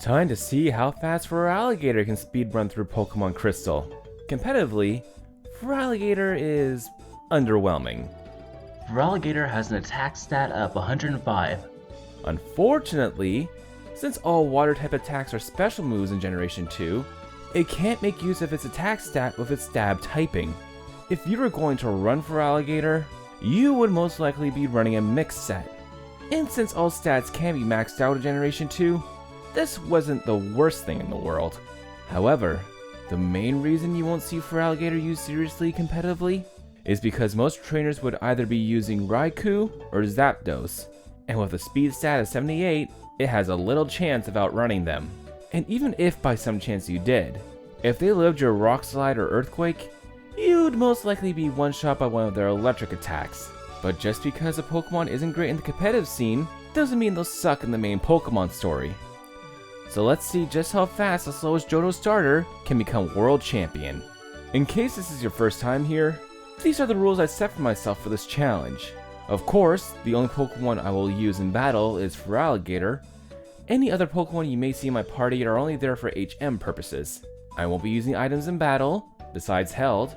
Time to see how fast Feraligatr can speedrun through Pokemon Crystal. Competitively, Feraligatr is underwhelming. Feraligatr has an attack stat of 105. Unfortunately, since all water-type attacks are special moves in Generation 2, it can't make use of its attack stat with its stab typing. If you were going to run Feraligatr, you would most likely be running a mixed set. And since all stats can be maxed out in Generation 2, this wasn't the worst thing in the world. However, the main reason you won't see Feraligatr used seriously competitively is because most trainers would either be using Raikou or Zapdos, and with a speed stat of 78, it has a little chance of outrunning them. And even if by some chance you did, if they lived your Rock Slide or Earthquake, you'd most likely be one-shot by one of their electric attacks. But just because a Pokemon isn't great in the competitive scene, doesn't mean they'll suck in the main Pokemon story. So let's see just how fast the slowest Johto starter can become world champion. In case this is your first time here, these are the rules I set for myself for this challenge. Of course, the only Pokemon I will use in battle is Feraligatr. Any other Pokemon you may see in my party are only there for HM purposes. I won't be using items in battle, besides held,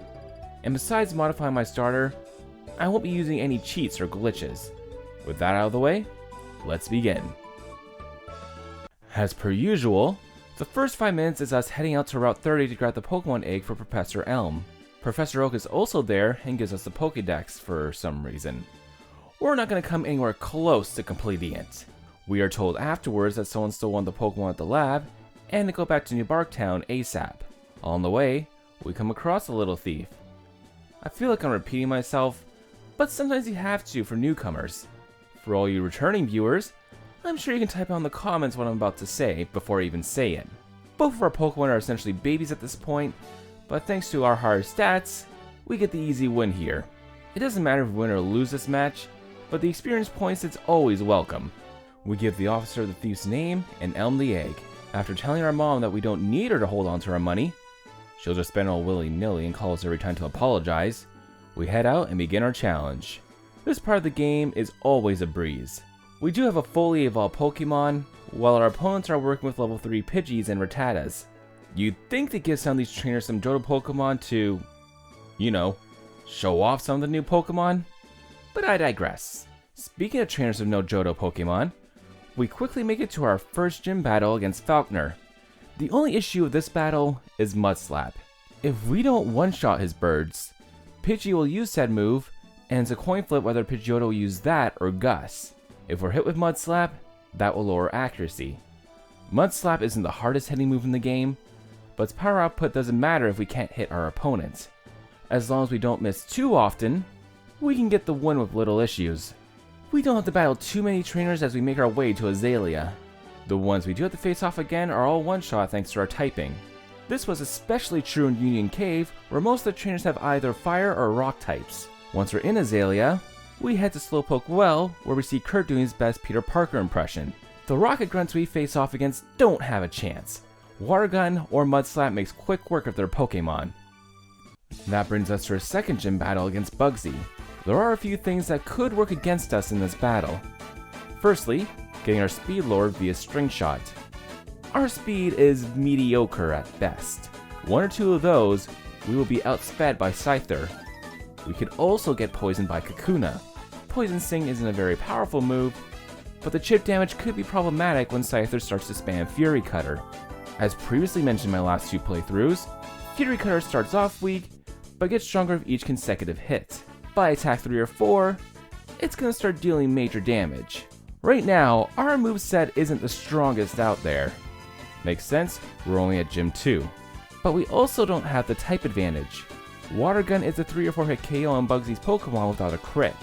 and besides modifying my starter, I won't be using any cheats or glitches. With that out of the way, let's begin. As per usual, the first 5 minutes is us heading out to Route 30 to grab the Pokemon egg for Professor Elm. Professor Oak is also there and gives us the Pokédex for some reason. We're not going to come anywhere close to completing it. We are told afterwards that someone stole one of the Pokemon at the lab, and to go back to New Barktown ASAP. On the way, we come across a little thief. I feel like I'm repeating myself, but sometimes you have to for newcomers. For all you returning viewers, I'm sure you can type out in the comments what I'm about to say before I even say it. Both of our Pokemon are essentially babies at this point, but thanks to our higher stats, we get the easy win here. It doesn't matter if we win or lose this match, but the experience points is always welcome. We give the officer the thief's name and Elm the egg. After telling our mom that we don't need her to hold on to our money, she'll just spend it all willy-nilly and call us every time to apologize, we head out and begin our challenge. This part of the game is always a breeze. We do have a fully evolved Pokemon, while our opponents are working with level 3 Pidgeys and Rattatas. You'd think to give some of these trainers some Johto Pokemon to, show off some of the new Pokemon, but I digress. Speaking of trainers with no Johto Pokemon, we quickly make it to our first gym battle against Falkner. The only issue with this battle is Mud Slap. If we don't one-shot his birds, Pidgey will use said move, and it's a coin flip whether Pidgeotto will use that or Gus. If we're hit with Mud Slap, that will lower accuracy. Mud Slap isn't the hardest hitting move in the game, but its power output doesn't matter if we can't hit our opponent. As long as we don't miss too often, we can get the win with little issues. We don't have to battle too many trainers as we make our way to Azalea. The ones we do have to face off again are all one-shot thanks to our typing. This was especially true in Union Cave, where most of the trainers have either fire or rock types. Once we're in Azalea, we head to Slowpoke Well, where we see Kurt doing his best Peter Parker impression. The rocket grunts we face off against don't have a chance. Water Gun or Mud Slap makes quick work of their Pokemon. That brings us to our second gym battle against Bugsy. There are a few things that could work against us in this battle. Firstly, getting our speed lowered via String Shot. Our speed is mediocre at best. One or two of those, we will be outsped by Scyther. We could also get poisoned by Kakuna. Poison Sting isn't a very powerful move, but the chip damage could be problematic when Scyther starts to spam Fury Cutter. As previously mentioned in my last 2 playthroughs, Fury Cutter starts off weak, but gets stronger with each consecutive hit. By attack 3 or 4, it's going to start dealing major damage. Right now, our moveset isn't the strongest out there. Makes sense, we're only at Gym 2. But we also don't have the type advantage. Water Gun is a 3 or 4 hit KO on Bugsy's Pokemon without a crit.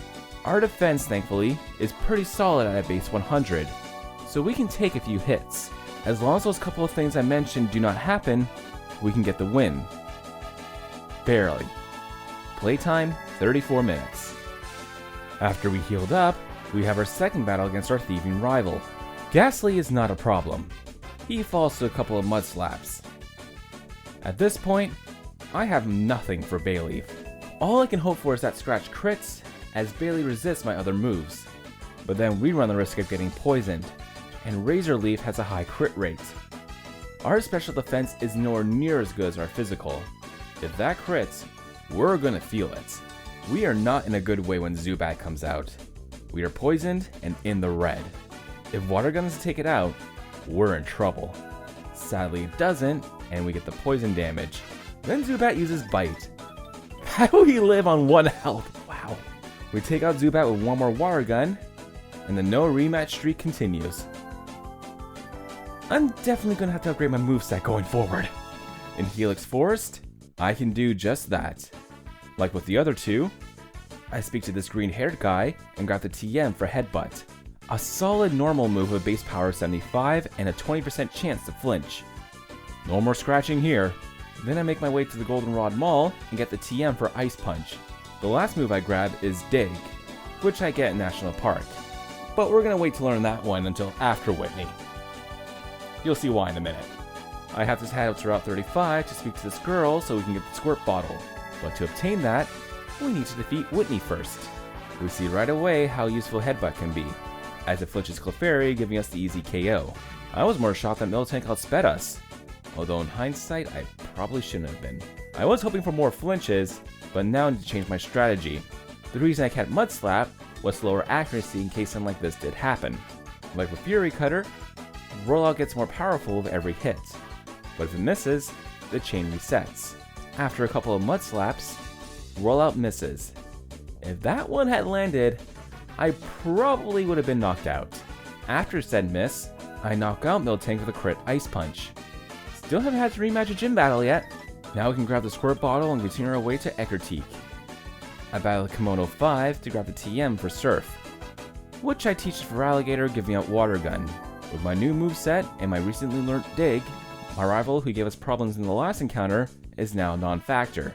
Our defense, thankfully, is pretty solid at a base 100, so we can take a few hits. As long as those couple of things I mentioned do not happen, we can get the win. Barely. Playtime, 34 minutes. After we healed up, we have our second battle against our thieving rival. Ghastly is not a problem. He falls to a couple of Mud Slaps. At this point, I have nothing for Bayleaf. All I can hope for is that Scratch crits, as Bailey resists my other moves. But then we run the risk of getting poisoned. and Razor Leaf has a high crit rate. Our special defense is nowhere near as good as our physical. If that crits, we're gonna feel it. We are not in a good way when Zubat comes out. We are poisoned and in the red. If water guns take it out, we're in trouble. Sadly it doesn't, and we get the poison damage. Then Zubat uses Bite. How do we live on 1 health? Wow. We take out Zubat with one more water gun, and the no rematch streak continues. I'm definitely gonna have to upgrade my moveset going forward. In Helix Forest, I can do just that. Like with the other two, I speak to this green-haired guy and grab the TM for Headbutt. A solid normal move with base power 75 and a 20% chance to flinch. No more scratching here. Then I make my way to the Goldenrod Mall and get the TM for Ice Punch. The last move I grab is Dig, which I get in National Park. But we're gonna wait to learn that one until after Whitney. You'll see why in a minute. I have to head out to Route 35 to speak to this girl so we can get the squirt bottle. But to obtain that, we need to defeat Whitney first. We see right away how useful Headbutt can be, as it flinches Clefairy, giving us the easy KO. I was more shocked that Miltank outsped us, although in hindsight I probably shouldn't have been. I was hoping for more flinches, but now I need to change my strategy. The reason I kept Mud Slap was slower accuracy in case something like this did happen. Like with Fury Cutter, Rollout gets more powerful with every hit, but if it misses, the chain resets. After a couple of Mud Slaps, Rollout misses. If that one had landed, I probably would have been knocked out. After said miss, I knock out Miltank with a crit Ice Punch. Still haven't had to rematch a gym battle yet. Now we can grab the squirt bottle and continue our way to Eckerteak. I battle Kimono 5 to grab the TM for Surf, which I teach the Feraligatr, giving out Water Gun. With my new moveset and my recently learnt Dig, my rival who gave us problems in the last encounter is now non-factor.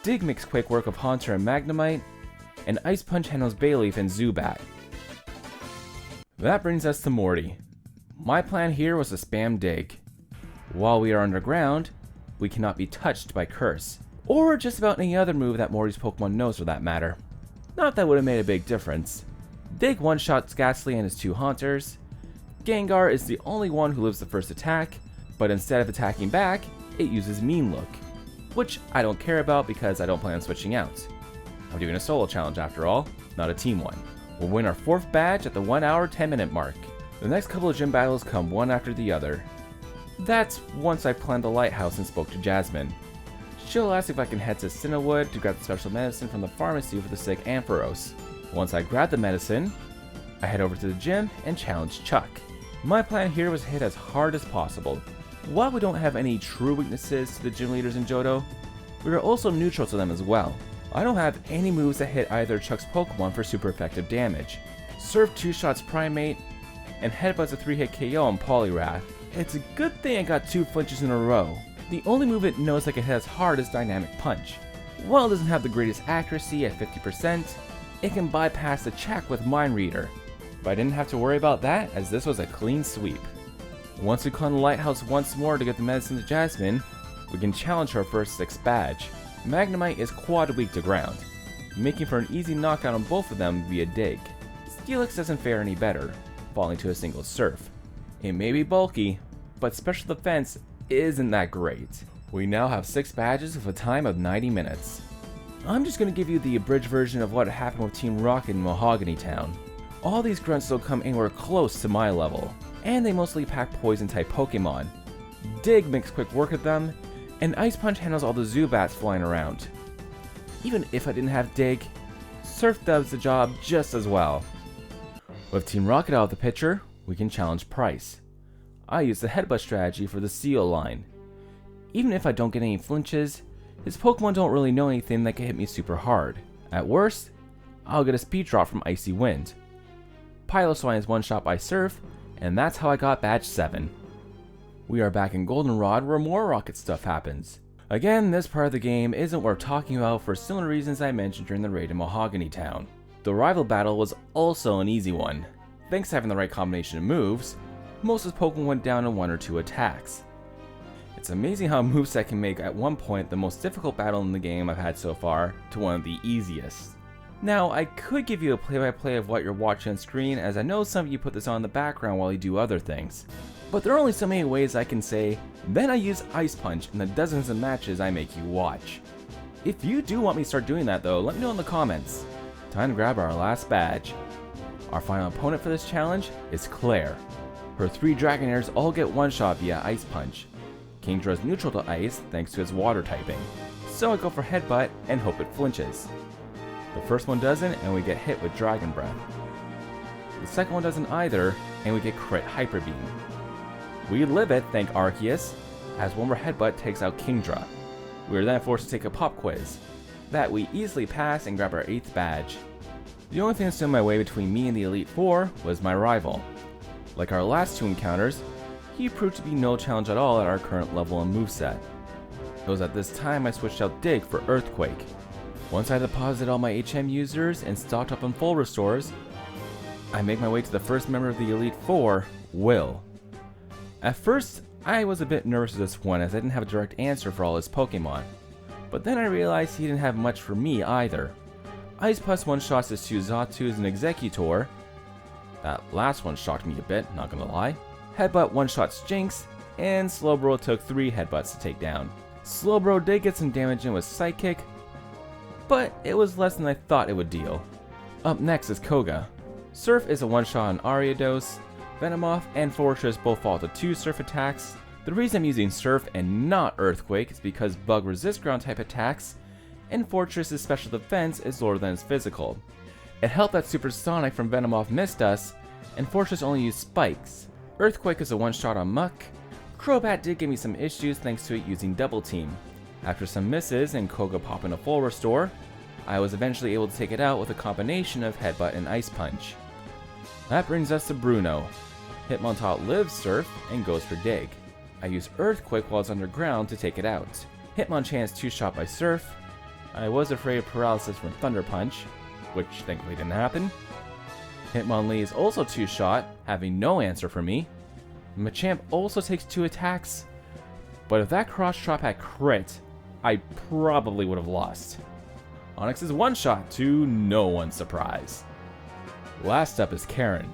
Dig makes quick work of Haunter and Magnemite, and Ice Punch handles Bayleaf and Zubat. That brings us to Morty. My plan here was to spam Dig. While we are underground, we cannot be touched by Curse, or just about any other move that Morty's Pokemon knows for that matter. Not that would have made a big difference. Dig one-shots Ghastly and his 2 Haunters. Gengar is the only one who lives the first attack, but instead of attacking back, it uses Mean Look, which I don't care about because I don't plan on switching out. I'm doing a solo challenge after all, not a team one. We'll win our 4th badge at the 1 hour 10 minute mark. The next couple of gym battles come one after the other. That's once I planned the lighthouse and spoke to Jasmine. She'll ask if I can head to Cinnawood to grab the special medicine from the pharmacy for the sick Ampharos. Once I grab the medicine, I head over to the gym and challenge Chuck. My plan here was to hit as hard as possible. While we don't have any true weaknesses to the gym leaders in Johto, we are also neutral to them as well. I don't have any moves that hit either Chuck's Pokemon for super effective damage. Surf 2-shots Primate, and Headbutt's a 3-hit KO on Poliwrath. It's a good thing I got 2 flinches in a row. The only move it knows that can hit as hard is Dynamic Punch. While it doesn't have the greatest accuracy at 50%, it can bypass the check with Mind Reader. But I didn't have to worry about that, as this was a clean sweep. Once we climb the lighthouse once more to get the medicine to Jasmine, we can challenge her for a 6th badge. Magnemite is quad weak to ground, making for an easy knockout on both of them via Dig. Steelix doesn't fare any better, falling to a single Surf. It may be bulky, but special defense isn't that great. We now have 6 badges with a time of 90 minutes. I'm just going to give you the abridged version of what happened with Team Rocket in Mahogany Town. All these grunts don't come anywhere close to my level, and they mostly pack poison-type Pokemon. Dig makes quick work of them, and Ice Punch handles all the Zubats flying around. Even if I didn't have Dig, Surf does the job just as well. With Team Rocket out of the picture, we can challenge Price. I use the Headbutt strategy for the Seal line. Even if I don't get any flinches, his Pokemon don't really know anything that can hit me super hard. At worst, I'll get a Speed Drop from Icy Wind. Piloswine is one-shot by Surf, and that's how I got badge 7. We are back in Goldenrod where more Rocket stuff happens. Again, this part of the game isn't worth talking about for similar reasons I mentioned during the raid in Mahogany Town. The rival battle was also an easy one. Thanks to having the right combination of moves, most of his Pokemon went down in 1 or 2 attacks. It's amazing how a moveset can make at one point the most difficult battle in the game I've had so far to one of the easiest. Now, I could give you a play-by-play of what you're watching on screen, as I know some of you put this on in the background while you do other things. But there are only so many ways I can say, then I use Ice Punch in the dozens of matches I make you watch. If you do want me to start doing that though, let me know in the comments. Time to grab our last badge. Our final opponent for this challenge is Claire. Her 3 Dragonairs all get one-shot via Ice Punch. Kingdra is neutral to Ice thanks to his water typing, so I go for Headbutt and hope it flinches. The first one doesn't and we get hit with Dragon Breath. The second one doesn't either and we get crit Hyper Beam. We live it, thank Arceus, as one more Headbutt takes out Kingdra. We are then forced to take a pop quiz. That we easily pass and grab our 8th badge. The only thing that stood in my way between me and the Elite Four was my rival. Like our last 2 encounters, he proved to be no challenge at all at our current level and moveset. It was at this time I switched out Dig for Earthquake. Once I deposited all my HM users and stocked up on full restores, I make my way to the first member of the Elite Four, Will. At first, I was a bit nervous with this one as I didn't have a direct answer for all his Pokemon, but then I realized he didn't have much for me either. Ice Plus one-shots his 2 Xatus and Exeggutor. That last one shocked me a bit, not gonna lie. Headbutt one-shots Jinx, and Slowbro took 3 headbutts to take down. Slowbro did get some damage in with Psychic, but it was less than I thought it would deal. Up next is Koga. Surf is a one-shot on Ariados. Venomoth and Fortress both fall to 2 Surf attacks. The reason I'm using Surf and not Earthquake is because Bug resists ground type attacks, and Fortress's special defense is lower than its physical. It helped that Supersonic from Venomoth missed us, and Fortress only used Spikes. Earthquake is a one-shot on Muck. Crobat did give me some issues thanks to it using Double Team. After some misses and Koga popping a full restore, I was eventually able to take it out with a combination of Headbutt and Ice Punch. That brings us to Bruno. Hitmontop lives Surf and goes for Dig. I use Earthquake while it's underground to take it out. Hitmonchan is 2-shot by Surf. I was afraid of paralysis from Thunder Punch, which thankfully didn't happen. Hitmonlee is also 2-shot, having no answer for me. Machamp also takes 2 attacks, but if that cross chop had crit, I probably would have lost. Onix is 1-shot to no one's surprise. Last up is Karen.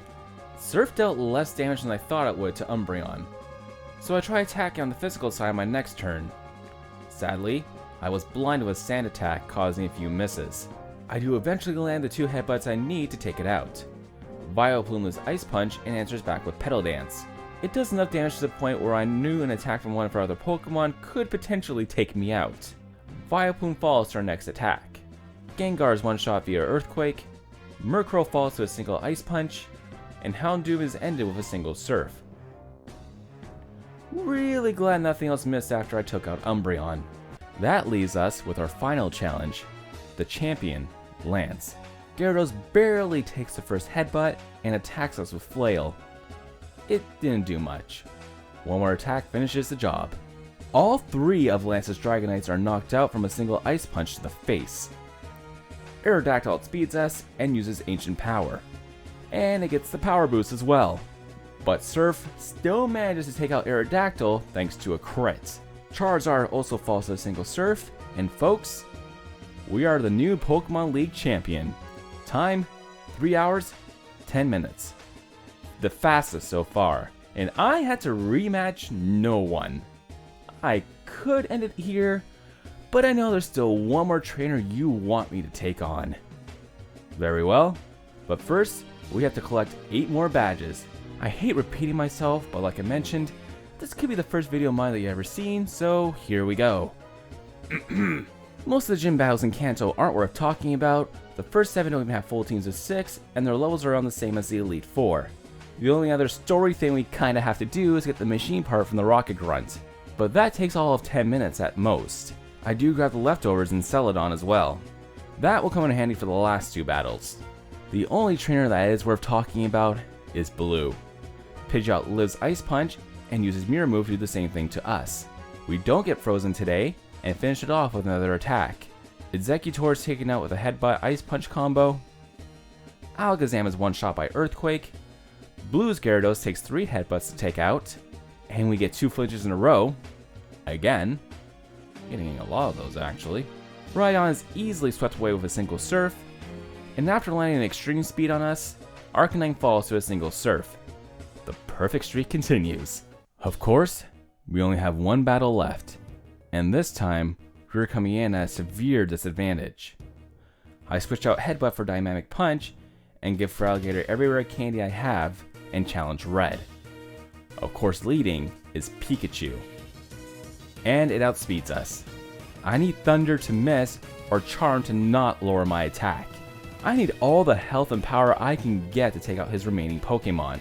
Surf dealt less damage than I thought it would to Umbreon, so I try attacking on the physical side my next turn. Sadly, I was blinded with Sand Attack, causing a few misses. I do eventually land the 2 headbutts I need to take it out. Vileplume is Ice Punch and answers back with Petal Dance. It does enough damage to the point where I knew an attack from one of our other Pokemon could potentially take me out. Vileplume falls to our next attack. Gengar is 1-shot via Earthquake, Murkrow falls to a single Ice Punch, and Houndoom is ended with a single Surf. Really glad nothing else missed after I took out Umbreon. That leaves us with our final challenge, the champion, Lance. Gyarados barely takes the first headbutt and attacks us with Flail. It didn't do much. One more attack finishes the job. All 3 of Lance's Dragonites are knocked out from a single Ice Punch to the face. Aerodactyl outspeeds us and uses Ancient Power. And it gets the power boost as well. But Surf still manages to take out Aerodactyl thanks to a crit. Charizard also falls to a single Surf, and folks, we are the new Pokemon League champion. Time, 3 hours, 10 minutes. The fastest so far, and I had to rematch no one. I could end it here, but I know there's still one more trainer you want me to take on. Very well, but first, we have to collect 8 more badges. I hate repeating myself, but like I mentioned, this could be the first video of mine that you've ever seen, so here we go. Most of the gym battles in Kanto aren't worth talking about. The first 7 don't even have full teams of 6, and their levels are around the same as the Elite Four. The only other story thing we kinda have to do is get the machine part from the Rocket Grunt, but that takes all of 10 minutes at most. I do grab the leftovers in Celadon as well. That will come in handy for the last 2 battles. The only trainer that is worth talking about is Blue. Pidgeot lives Ice Punch and uses Mirror Move to do the same thing to us. We don't get frozen today, and finish it off with another attack. Exeggutor is taken out with a Headbutt Ice Punch combo. Alakazam is 1-shot by Earthquake. Blue's Gyarados takes 3 headbutts to take out, and we get 2 flinches in a row. Again. Getting a lot of those actually. Rhydon is easily swept away with a single Surf, And after landing an extreme speed on us, Arcanine falls to a single surf. The perfect streak continues. Of course, we only have one battle left, and this time, we're coming in at a severe disadvantage. I switch out Headbutt for Dynamic Punch, and give Feraligatr every rare candy I have, and challenge Red. Of course, leading is Pikachu. And it outspeeds us. I need Thunder to miss, or Charm to not lower my attack. I need all the health and power I can get to take out his remaining Pokemon.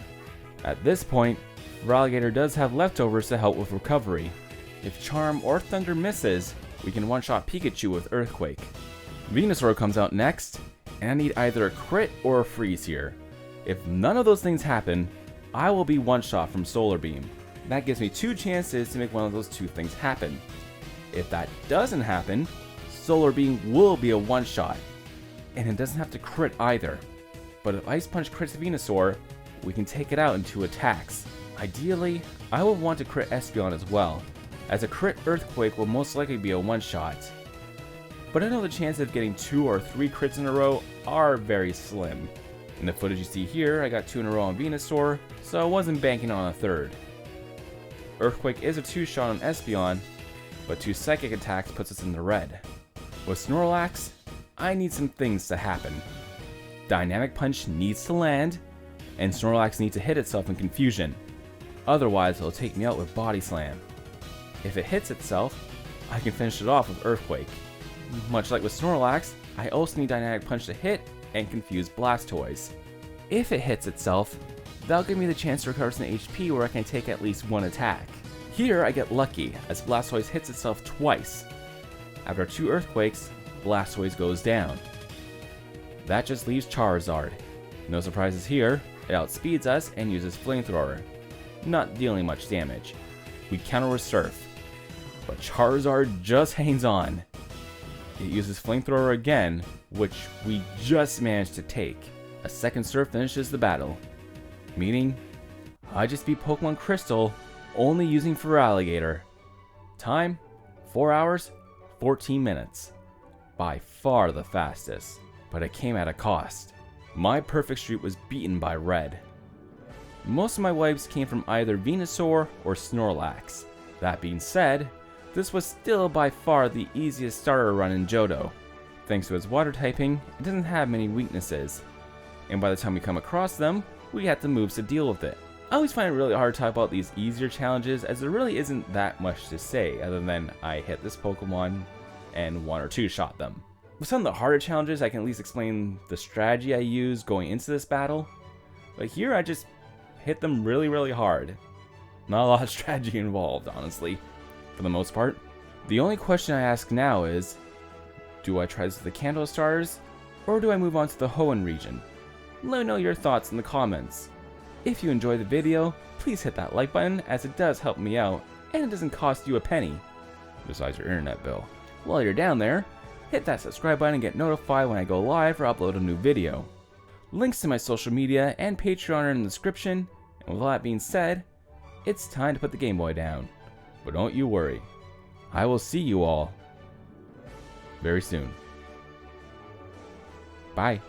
At this point, Feraligatr does have leftovers to help with recovery. If Charm or Thunder misses, we can one-shot Pikachu with Earthquake. Venusaur comes out next, and I need either a crit or a freeze here. If none of those things happen, I will be one-shot from Solar Beam. That gives me 2 chances to make one of those 2 things happen. If that doesn't happen, Solar Beam will be a one-shot, and it doesn't have to crit either. But if Ice Punch crits Venusaur, we can take it out in 2 attacks. Ideally, I will want to crit Espeon as well, as a crit Earthquake will most likely be a one-shot. But I know the chances of getting 2 or 3 crits in a row are very slim. In the footage you see here, I got 2 in a row on Venusaur, so I wasn't banking on a third. Earthquake is a 2-shot on Espeon, but 2 psychic attacks puts us in the red. With Snorlax, I need some things to happen. Dynamic Punch needs to land, and Snorlax needs to hit itself in confusion. Otherwise, it'll take me out with Body Slam. If it hits itself, I can finish it off with Earthquake. Much like with Snorlax, I also need Dynamic Punch to hit and confuse Blastoise. If it hits itself, that'll give me the chance to recover some HP where I can take at least 1 attack. Here I get lucky, as Blastoise hits itself twice. After 2 Earthquakes, Blastoise goes down. That just leaves Charizard. No surprises here, it outspeeds us and uses Flamethrower, not dealing much damage. We counter with Surf, but Charizard just hangs on. It uses Flamethrower again, which we just managed to take. A second Surf finishes the battle, meaning I just beat Pokemon Crystal only using Feraligatr. Time, 4 hours, 14 minutes. By far the fastest, but it came at a cost. My perfect streak was beaten by Red. Most of my wipes came from either Venusaur or Snorlax. That being said, this was still by far the easiest starter run in Johto. Thanks to its water typing, it doesn't have many weaknesses, and by the time we come across them, we have the moves to deal with it. I always find it really hard to talk about these easier challenges, as there really isn't that much to say other than I hit this Pokemon and 1 or 2 shot them. With some of the harder challenges, I can at least explain the strategy I used going into this battle, but here I just hit them really hard. Not a lot of strategy involved, honestly, for the most part. The only question I ask now is, do I try this with the Kanto starters, or do I move on to the Hoenn region? Let me know your thoughts in the comments. If you enjoyed the video, please hit that like button, as it does help me out, and it doesn't cost you a penny, besides your internet bill. While you're down there, hit that subscribe button and get notified when I go live or upload a new video. Links to my social media and Patreon are in the description, and with all that being said, it's time to put the Game Boy down. But don't you worry, I will see you all very soon. Bye.